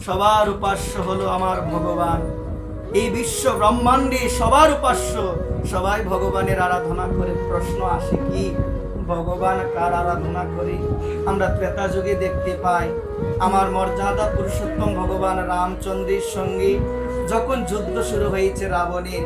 সবার উপাস্য হলো আমার ভগবান। এই বিশ্ব ব্রহ্মাণ্ডে সবার উপাস্য, সবাই ভগবানের আরাধনা করে। প্রশ্ন আসে কি, ভগবান কার আরাধনা করে? আমরা ত্রেতা যুগে দেখতে পাই আমার মর্যাদা পুরুষোত্তম ভগবান রামচন্দ্রের সঙ্গে যখন যুদ্ধ শুরু হয়েছে রাবণের,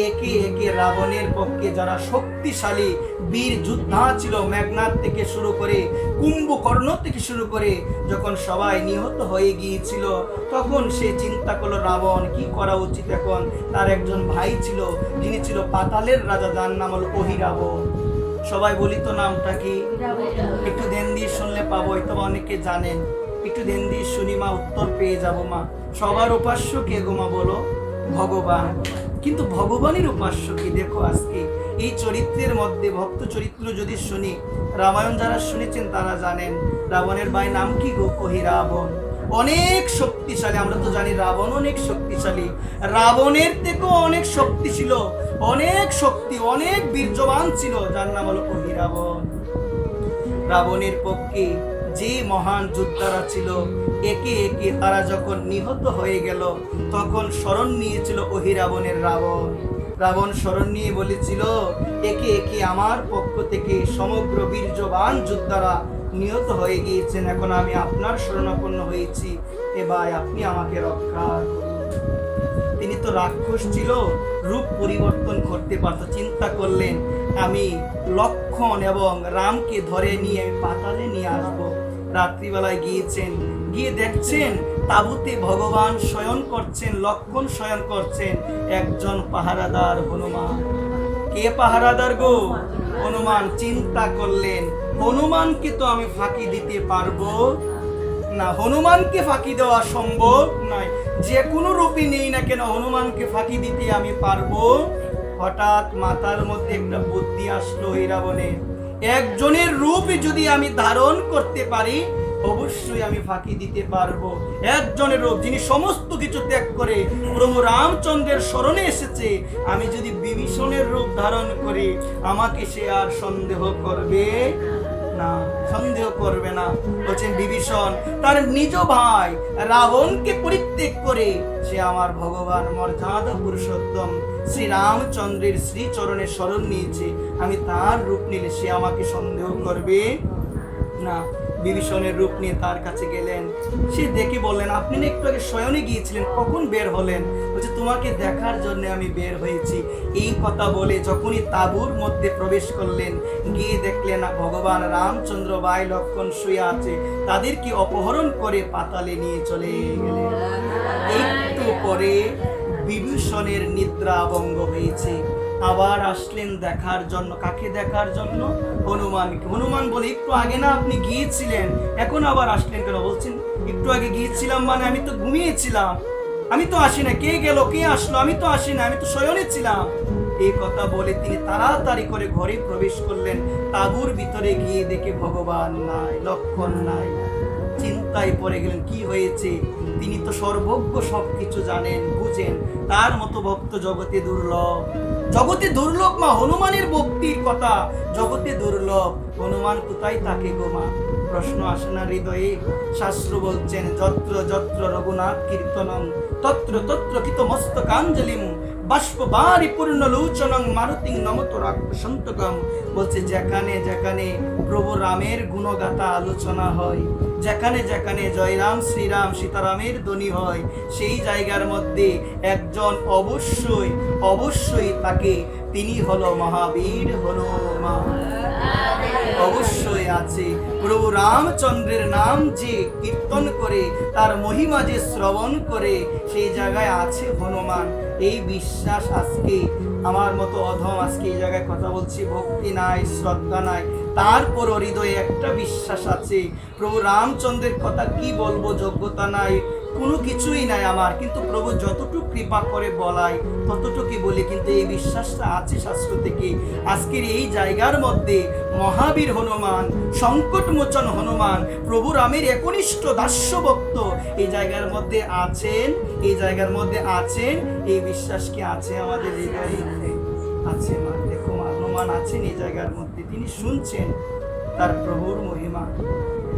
একে একে রাবণের পক্ষে যারা শক্তিশালী বীর যোদ্ধা ছিল, মেঘনাদ থেকে শুরু করে কুম্ভকর্ণ থেকে শুরু করে যখন সবাই নিহত হয়ে গিয়েছিল, তখন সে চিন্তা করলো রাবণ কি করা উচিত। এখন তার একজন ভাই ছিল, যিনি ছিল পাতালের রাজা, যার নাম হল অহিরাবণ। সবাই বলি তো নামটা কি? একটু ধ্যান দিয়ে শুনলে পাবো, হয়তো অনেকে জানেন। একটু ধ্যান দিয়ে শুনি মা, উত্তর পেয়ে যাবো মা। সবার উপাস্য কে গো মা বলো? ভগবান। কিন্তু ভগবানের উপাস্য কি? দেখো আজকে এই চরিত্রের মধ্যে ভক্ত চরিত্র যদি শুনি, রামায়ণ যারা শুনেছেন তারা জানেন রাবণের ভাই নাম কি গো? অহিরাবণ। অনেক শক্তিশালী, আমরা তো জানি রাবণ অনেক শক্তিশালী, রাবণের থেকেও অনেক শক্তি ছিল, অনেক শক্তি, অনেক বীর্যবান ছিল, যার নাম হলো অহিরাবণ। রাবণের পক্ষে যে মহান যোদ্ধারা ছিল, একে একে তারা যখন নিহত হয়ে গেল, তখন শরণ নিয়েছিল অহিরাবণের রাবণ। রাবণ শরণ নিয়ে বলেছিল, একে একে আমার পক্ষ থেকে সমগ্র বীর্যবান যোদ্ধারা নিহত হয়ে গিয়েছেন, এখন আমি আপনার শরণাপন্ন হয়েছি, এবার আপনি আমাকে রক্ষা করুন। তিনি তো রাক্ষস ছিল, রূপ পরিবর্তন করতে পারত। চিন্তা করলেন, আমি লক্ষ্মণ এবং রামকে ধরে নিয়ে পাতালে নিয়ে আসবো। রাত্রিবেলায় গিয়েছেন, গিয়ে দেখছেন তাঁবুতে ভগবান শয়ন করছেন, লক্ষ্মণ শয়ন করছেন, একজন পাহারাদার হনুমান। কে পাহারাদার গো? হনুমান। চিন্তা করলেন, হনুমানকে তো আমি ফাঁকি দিতে পারবো না, হনুমানকে ফাঁকি দেওয়া সম্ভব নয়। যে কোনো রূপে নেই না কেন, হনুমানকে ফাঁকি দিতে আমি পারবো। হঠাৎ মাথার মধ্যে একটা বুদ্ধি আসলো রাবণের, একজনের রূপ যদি আমি ধারণ করতে পারি, অবশ্যই আমি ফাঁকি দিতে পারবো। একজনের রূপ, যিনি সমস্ত কিছু ত্যাগ করে প্রভু রামচন্দ্রের শরণে এসেছে, আমি যদি বিভীষণের রূপ ধারণ করি, আমাকে সে আর সন্দেহ করবে না, সন্দেহ করবে না। বলছেন বিভীষণ তার নিজ ভাই রাবণকে পরিত্যাগ করে সে আমার ভগবান মর্যাদা পুরুষোত্তম শ্রী রামচন্দ্রের শ্রীচরণে শরণ নিয়েছে, আমি তার রূপ নিলে সে আমাকে সন্দেহ করবে না। বিভীষণের রূপ নিয়ে তার কাছে গেলেন, সে দেখে বললেন, আপনি না একটু আগে শয়নে গিয়েছিলেন, কখন বের হলেন? বলছে, তোমাকে দেখার জন্য আমি বের হয়েছি। এই কথা বলে যখনই তাঁবুর মধ্যে প্রবেশ করলেন, গিয়ে দেখলেন না ভগবান রামচন্দ্র ভাই লক্ষ্মণ শুয়ে আছে, তাদেরকে অপহরণ করে পাতালে নিয়ে চলে গেলেন। একটু পরে বিভীষণের নিদ্রা ভঙ্গ হয়েছে, আবার আসলেন দেখার জন্য। কাকে দেখার জন্য? হনুমানকে। হনুমান বলে, একটু আগে না আপনি গিয়েছিলেন, এখন আবার আসলেন কেন? বলছেন, একটু আগে গিয়েছিলাম মানে আমি তো ঘুমিয়েছিলাম, আমি তো আসি না। কে গেল, কে আসলো? আমি তো আসি না, আমি তো শয়নে ছিলাম। এই কথা বলে তিনি তাড়াতাড়ি করে ঘরে প্রবেশ করলেন। তাঁবুর ভিতরে গিয়ে দেখে ভগবান নাই, লক্ষ্মণ নাই। চিন্তায় পড়ে গেলেন, কি হয়েছে? তিনি তো সর্বজ্ঞ, সবকিছু জানেন, বুঝেন, তার মতো ভক্ত জগতে দুর্লভ। জগতে দুর্লভ মা, হনুমানের ভক্তির কথা জগতে দুর্লভ। হনুমান কোথায় থাকে গো মা? প্রশ্ন আসে না হৃদয়ে? শাস্ত্র বলছেন, যত্র যত্র রঘুনাথ কীর্তনং তত্র তত্র কৃত মস্তকাঞ্জলিম বাষ্পবারি পূর্ণ লোচনং মারুতিং নমত রাক্ষসন্তকম। বলছে, যেখানে যেখানে প্রভু রামের গুণগাথা আলোচনা হয়, যেখানে যেখানে জয় রাম শ্রীরাম সীতারামের ধ্বনি হয়, সেই জায়গার মধ্যে একজন অবশ্যই অবশ্যই তাকে, তিনি হলো মহাবীর হনুমান। অবশ্যই আছে। প্রভু রামচন্দ্রের নাম যে কীর্তন করে, তার মহিমা যে শ্রবণ করে, সেই জায়গায় আছে হনুমান। এই বিশ্বাস আজকে আমার মতো অধম আজকে এই জায়গায় কথা বলছি, ভক্তি নাই, শ্রদ্ধা নাই, তারপর হৃদয়ে একটা বিশ্বাস আছে। প্রভু রামচন্দ্রের কথা কি বলবো, যোগ্যতা নাই, কোনো কিছুই নাই আমার, কিন্তু প্রভু যতটুকু কৃপা করে বলাই ততটুকুই বলি। কিন্তু এই বিশ্বাসটা আছে শাস্ত্র থেকে। আজকের এই জায়গার মধ্যে মহাবীর হনুমান, সংকট মোচন হনুমান, প্রভু রামের একনিষ্ঠ দাস্য ভক্ত এই জায়গার মধ্যে আছেন, এই জায়গার মধ্যে আছেন। এই বিশ্বাস কি আছে আমাদের হৃদয়ে? আছে মা। দেখো মা, হনুমান আছেন এই জায়গার মধ্যে, তিনি শুনছেন তার প্রভুর মহিমা।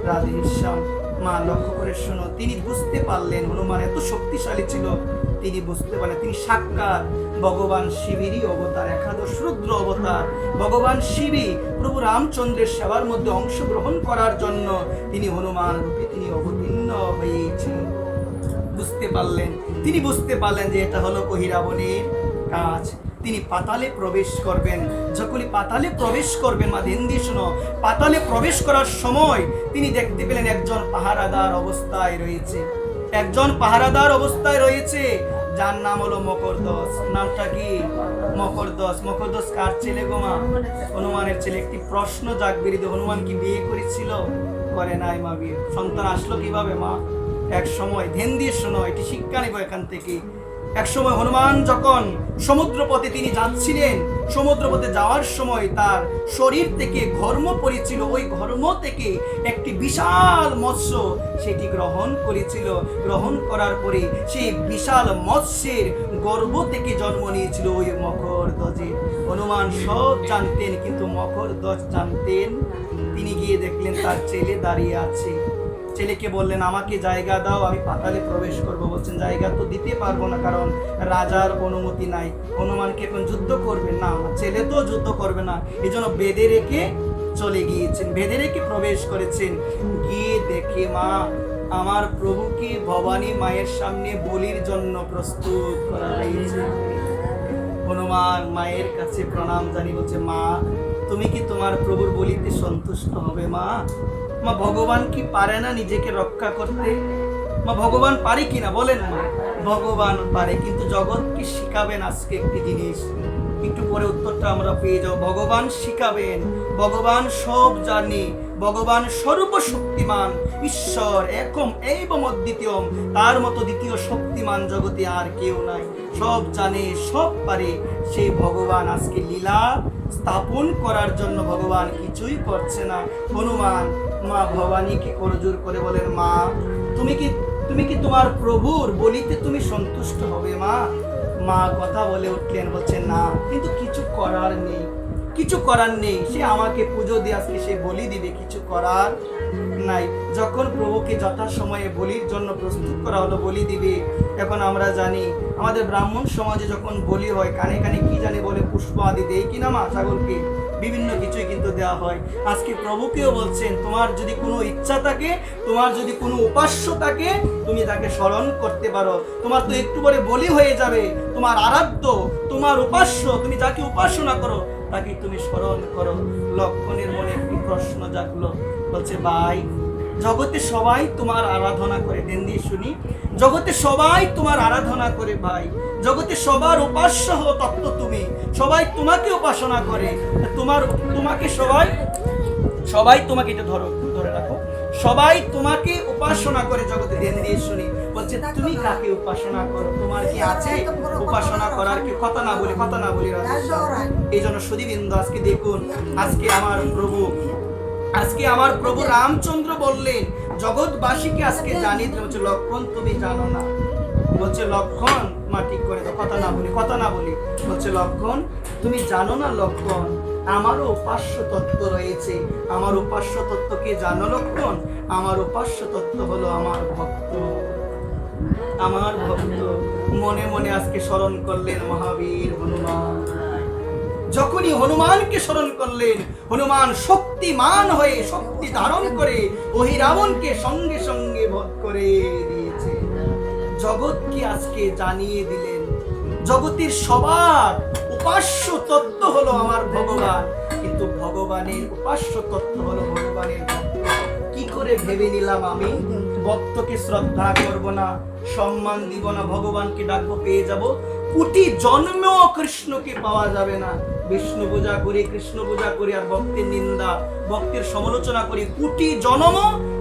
রাধে শ্যাম। মা লক্ষ্য করে শোনো, তিনি বুঝতে পারলেন হনুমান এত শক্তিশালী ছিল, তিনি বুঝতে পারলেন তিনি সাক্ষাৎ ভগবান শিবেরই অবতার, একাদশ রুদ্র অবতার। ভগবান শিবই প্রভু রামচন্দ্রের সেবার মধ্যে অংশগ্রহণ করার জন্য তিনি হনুমান রূপে তিনি অবতীর্ণ হয়েছেন। তিনি বুঝতে পারলেন যে এটা হলো অহিরাবণের কাজ। তিনি পাতালে প্রবেশ করবেন। যখনই পাতালে প্রবেশ করবেন, মা ধ্যান দিয়ে শোনো, পাতালে প্রবেশ করার সময় তিনি দেখতে পেলেন একজন পাহারাদার অবস্থায় রয়েছে, একজন পাহারাদার অবস্থায় রয়েছে, যার নাম হলো মকরধ্বজ। নামটা কি? মকরধ্বজ। মকরধ্বজ কার ছেলে গো মা? হনুমানের ছেলে। একটি প্রশ্ন জাগবে, হনুমান কি বিয়ে করেছিল? করে নাই মা। বিয়ে সন্তান আসলো কিভাবে মা? এক সময়, ধ্যান দিয়ে শোনো, এটি শিক্ষা নেব এখান থেকে। এক সময় হনুমান যখন সমুদ্রপথে তিনি যাচ্ছিলেন, সমুদ্রপথে যাওয়ার সময় তার শরীর থেকে ঘর্ম পড়েছিল। ওই ঘর্ম থেকে একটি বিশাল মৎস্য সেটি গ্রহণ করেছিল। গ্রহণ করার পরে সেই বিশাল মৎস্যের গর্ভ থেকে জন্ম নিয়েছিল ওই মকরধ্বজে। হনুমান সব জানতেন, কিন্তু মকরধ্বজ জানতেন। তিনি গিয়ে দেখলেন তার ছেলে দাঁড়িয়ে আছে। ছেলেকে বললেন, আমাকে জায়গা দাও, আমি পাতালে প্রবেশ করব। বলছেন, জায়গা তো দিতে পারবো না, কারণ রাজার অনুমতি নাই। হনুমানকে এখন যুদ্ধ করবে না, ছেলে তো যুদ্ধ করবে না, এই জন্য বেঁধে রেখে চলে গিয়েছেন, বেঁধে রেখে প্রবেশ করেছেন। গিয়ে দেখে মা আমার প্রভুকে ভবানী মায়ের সামনে বলির জন্য প্রস্তুত করা হয়েছে। হনুমান মায়ের কাছে প্রণাম জানি বলছে, মা তুমি কি তোমার প্রভুর বলিতে সন্তুষ্ট হবে? মা মা ভগবান কি পারে না নিজেকে রক্ষা করতে? মা ভগবান পারে কিনা বলেন মা? ভগবান পারে, কিন্তু জগৎ কি শিখাবেন আজকে একটি জিনিস, একটু পরে উত্তরটা আমরা পেয়ে যাবো। ভগবান শিখাবেন, ভগবান সব জানে, ভগবান সর্বশক্তিমান, ঈশ্বর একম এইবম অদ্বিতীয়ম, তার মতো দ্বিতীয় শক্তিমান জগতে আর কেউ নাই। সব জানে, সব পারে সেই ভগবান আজকে লীলা স্থাপন করার জন্য ভগবান কিছুই করছে না। হনুমান মা ভবানীকে করজোর করে বলেন, মা তুমি কি তোমার প্রভুর বলিতে তুমি সন্তুষ্ট হবে? মা মা কথা বলে উঠলেন, বলছে না, কিন্তু কিছু করার নেই, কিছু করার নেই। সে আমাকে পুজো দিয়ে আজকে সে বলি দিবে, কিছু করার নাই। যখন প্রভুকে যথাসময়ে বলির জন্য প্রস্তুত করা হলো, বলি দিবে। এখন আমরা জানি আমাদের ব্রাহ্মণ সমাজে যখন বলি হয়, কানে কানে কি জানে বলে পুষ্প আদি দেয় কিনা মা, ছাগলকে বিভিন্ন কিছুই কিন্তু দেওয়া হয়। আজকে প্রভুকেও বলছেন, তোমার যদি কোনো ইচ্ছা থাকে, তোমার যদি কোনো উপাস্য থাকে, তুমি তাকে স্মরণ করতে পারো। তোমার তো একটু পরে বলি হয়ে যাবে, তোমার আরাধ্য, তোমার উপাস্য, তুমি যাকে উপাসনা করো তাকে তুমি স্মরণ করো। লক্ষণের মনে একটি প্রশ্ন জাগলো, বলছে, ভাই জগতে সবাই তোমার আরাধনা করে। দেন দিয়ে শুনি, জগতে সবাই তোমার আরাধনা করে ভাই, জগতে সবার উপাস্য হো তত্ত্ব তুমি, সবাই তোমাকে উপাসনা করে, তোমাকে সবাই তোমাকে, এটা ধরে রাখো, সবাই তোমাকে উপাসনা করে জগতে। দেন দিয়ে শুনি, বলছে তুমি কাকে উপাসনা করো? তোমার কি আছে উপাসনা করার? কি কথা না বলি এই জন্য সুধীবৃন্দ, আজকে দেখুন, আজকে আমার প্রভু রামচন্দ্র বললেন জগৎবাসীকে আজকে জানিয়ে দিলেন, বলছে লক্ষণ তুমি জানো না। বলছে লক্ষণ, মা ঠিক করে দাও, কথা না বলি। বলছে লক্ষণ তুমি জানো না? লক্ষণ আমারও উপাস্য তত্ত্ব রয়েছে। আমার উপাস্য তত্ত্বকে জানো লক্ষণ? আমার উপাস্য তত্ত্ব হলো আমার ভক্ত। মনে মনে আজকে স্মরণ করলেন মহাবীর হনুমান। যখনই হনুমানকে স্মরণ করলেন, হনুমান শক্তিমান হয়ে শক্তি ধারণ করে অহিরাবণকে সঙ্গে সঙ্গে বধ করে দিয়েছে। জগৎকে আজকে জানিয়ে দিলেন, জগতের সবার উপাস্য তত্ত্ব হলো আমার ভগবান, কিন্তু ভগবানের উপাস্য তত্ত্ব হলো ভগবানের ভক্ত। কি করে ভেবে নিলাম আমি ভক্তকে শ্রদ্ধা করব না, সম্মান দিব না, ভগবানকে ডাকবো পেয়ে যাব, কোটি জন্মেও কৃষ্ণকে পাওয়া যাবে না। বিষ্ণু পূজা করি, কৃষ্ণ পূজা করি, আর ভক্তের নিন্দা, ভক্তের সমালোচনা করি, কোটি জন্ম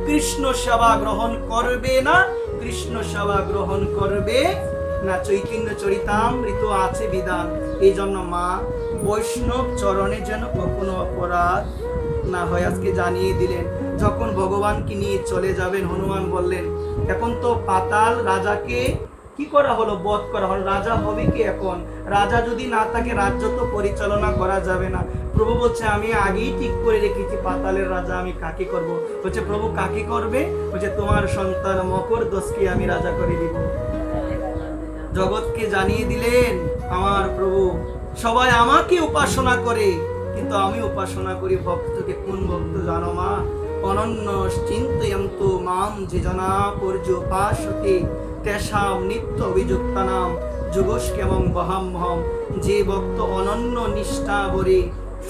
কৃষ্ণ সেবা গ্রহণ করবে না, কৃষ্ণ সেবা গ্রহণ করবে না। চৈতন্য চরিতামৃত আছে বিধান। এই জন্য মা বৈষ্ণব চরণে যেন কখনো অপরাধ না হয় আজকে জানিয়ে দিলেন। যখন ভগবানকে নিয়ে চলে যাবেন, হনুমান বললেন, এখন তো পাতাল রাজাকে কি করা হলো? বধ করা হলো। রাজা হবে কি এখন? রাজা যদি না থাকে রাজ্য তো পরিচালনা করা যাবে না। প্রভু বলছে আমি আগেই ঠিক করে রেখেছি পাতালের রাজা আমি কাকে করব। বলছে প্রভু কাকে করবে? বলছে তোমার সন্তান মকরধ্বজকে আমি রাজা করে দিব। জগৎকে জানিয়ে দিলেন আমার প্রভু সবাই আমাকে উপাসনা করে, কিন্তু আমি উপাসনা করি ভক্তকে। কোন ভক্ত জানো মা? অনন্য চিন্তয়ন্তু মাম যে জনা পর্যুপাসতে তেষাম নিত্য অভিযুক্তানাম যোগস্কেমং বহাম্যহম। যে ভক্ত অনন্য নিষ্ঠা ভরে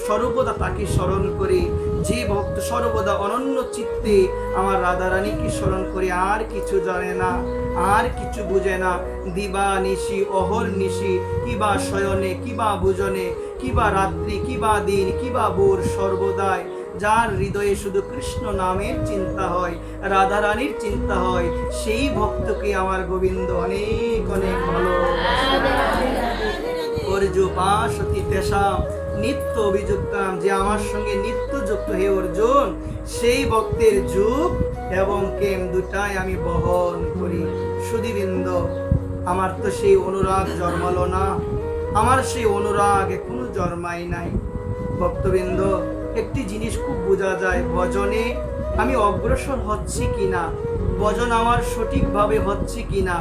সর্বদা তাকে স্মরণ করে, যে ভক্ত সর্বদা অনন্য চিত্তে আমার রাধারানীকে স্মরণ করে, আর কিছু জানে না, আর কিছু বুঝে না, দিবা নিশি অহর নিশি, কিবা শয়নে কিবা ভোজনে, কিবা রাত্রি কিবা দিন কিবা ভোর, সর্বদাই যার হৃদয়ে শুধু কৃষ্ণ নামের চিন্তা হয়, রাধারানীর চিন্তা হয়, সেই ভক্তকে আমার গোবিন্দ অনেক অনেক ভালোবাসে। পর্যুপাসতি তেষাম নিত্য অভিযুক্তাম। যে আমার সঙ্গে নিত্য যুক্ত হে অর্জুন, সেই ভক্তের যুগ এবং কেম দুটাই আমি বহন করি। সুধীবৃন্দ, আমার তো সেই অনুরাগ জন্মালো না, আমার সেই অনুরাগ এখনো জন্মাই নাই। ভক্তবৃন্দ, একটি জিনিস খুব বোঝা যায়, ভজনে আমি অগ্রসর হচ্ছি কিনা, ভজন আমার সঠিকভাবে হচ্ছে কিনা,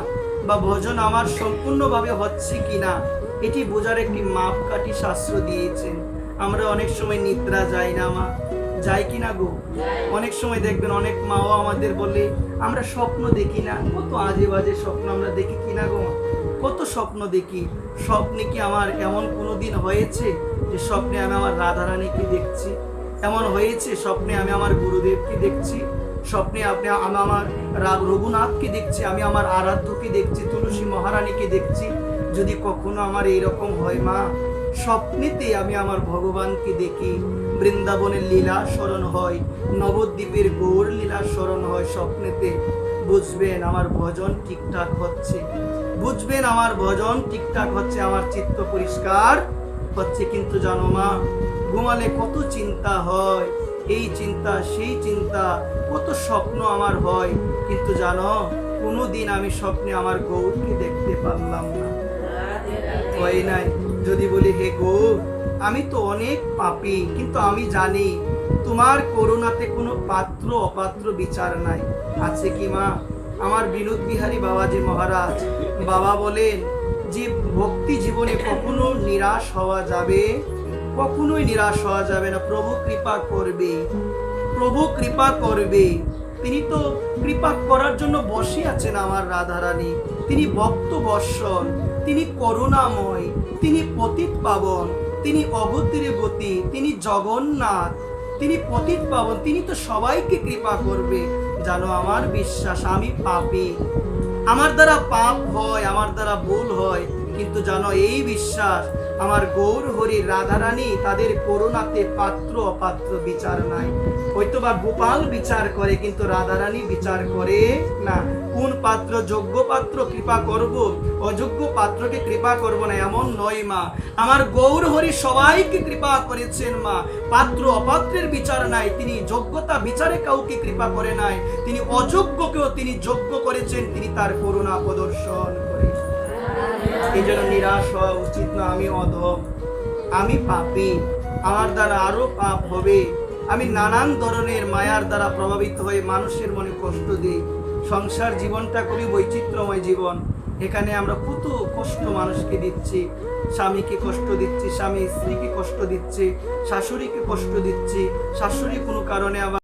বা ভজন আমার সম্পূর্ণভাবে হচ্ছে কিনা, এটি বোঝার একটি মাপকাঠি শাস্ত্র দিয়েছেন। আমরা অনেক সময় নিদ্রা যাই না মা, যাই কিনা গো? অনেক সময় দেখবেন অনেক মাও আমাদের বলে আমরা স্বপ্ন দেখি না। কত আজে বাজে স্বপ্ন আমরা দেখি কিনা গো? কত স্বপ্ন দেখি। স্বপ্নে কি আমার এমন কোনো দিন হয়েছে যে স্বপ্নে আমি আমার রাধারানীকে দেখছি? এমন হয়েছে স্বপ্নে আমি আমার গুরুদেবকে দেখছি, স্বপ্নে আমি আমার রঘুনাথকে দেখছি, আমি আমার আরাধ্যকে দেখছি, তুলসী মহারানীকে দেখছি? যদি কখনো আমার এইরকম হয় মা, স্বপ্নেতে আমি আমার ভগবানকে দেখি, বৃন্দাবনের লীলা স্মরণ হয়, নবদ্বীপের গৌর লীলা স্মরণ হয় স্বপ্নেতে, বুঝবেন আমার ভজন ঠিকঠাক হচ্ছে, বুঝবেন আমার ভজন ঠিকঠাক হচ্ছে, আমার চিত্ত পরিষ্কার হচ্ছে। কিন্তু জানো মা, ঘুমালে কত চিন্তা হয়, এই চিন্তা সেই চিন্তা, কত স্বপ্ন আমার হয়, কিন্তু জানো কোনোদিন আমি স্বপ্নে আমার গৌরকে দেখতে পারলাম না, হয় নাই। যদি বলি হে গৌর, আমি তো অনেক পাপী, কিন্তু আমি জানি তোমার করুণাতে কোনো পাত্র অপাত্র বিচার নাই। আছে কি মা? আমার বিনোদ বিহারী বাবাজি মহারাজ বাবা বলেন যে ভক্তি জীবনে কখনো নিরাশ হওয়া যাবে, কখনোই নিরাশ হওয়া যাবে না। প্রভু কৃপা করবে, প্রভু কৃপা করবে। তিনি তো কৃপা করার জন্য বসে আছেন আমার রাধারানী। তিনি ভক্ত বৎসল, তিনি করুণাময়, তিনি পতিত পাবন, তিনি অগতির গতি, তিনি জগন্নাথ, তিনি পতিত পাবন, তিনি তো সবাইকে কৃপা করবে। জানো আমার বিশ্বাস, আমি পাপী, আমার দ্বারা পাপ হয়, আমার দ্বারা ভুল হয়, কিন্তু জানো এই বিশ্বাস আমার গৌর হরি রাধারানী তাদের করুণাতে পাত্র অপাত্র বিচার নাই। হয়তো বা গোপাল বিচার করে, কিন্তু রাধারানী বিচার করে না। কোন পাত্র যোগ্য পাত্র কৃপা করব, অযোগ্য পাত্রকে কৃপা করব না, এমন নয় মা। আমার গৌর হরি সবাইকে কৃপা করেছেন মা। পাত্র অপাত্রের বিচার নাই, তিনি যোগ্যতা বিচারে কাউকে কৃপা করে নাই, তিনি অযোগ্যকেও তিনি যোগ্য করেছেন, তিনি তার করুণা প্রদর্শন করে। এই জন্য নিরাশ হওয়া উচিত না। আমি অধম, আমি পাপী, আমার দ্বারা আরো পাপ হবে। আমি নানান ধরনের মায়ার দ্বারা প্রভাবিত হয়ে মানুষের মনে কষ্ট দিই। সংসার জীবনটা খুবই বৈচিত্র্যময় জীবন। এখানে আমরা কত কষ্ট মানুষকে দিচ্ছি, স্বামীকে কষ্ট দিচ্ছি, স্বামী স্ত্রীকে কষ্ট দিচ্ছে, শাশুড়িকে কষ্ট দিচ্ছি, শাশুড়ি কোনো কারণে আবার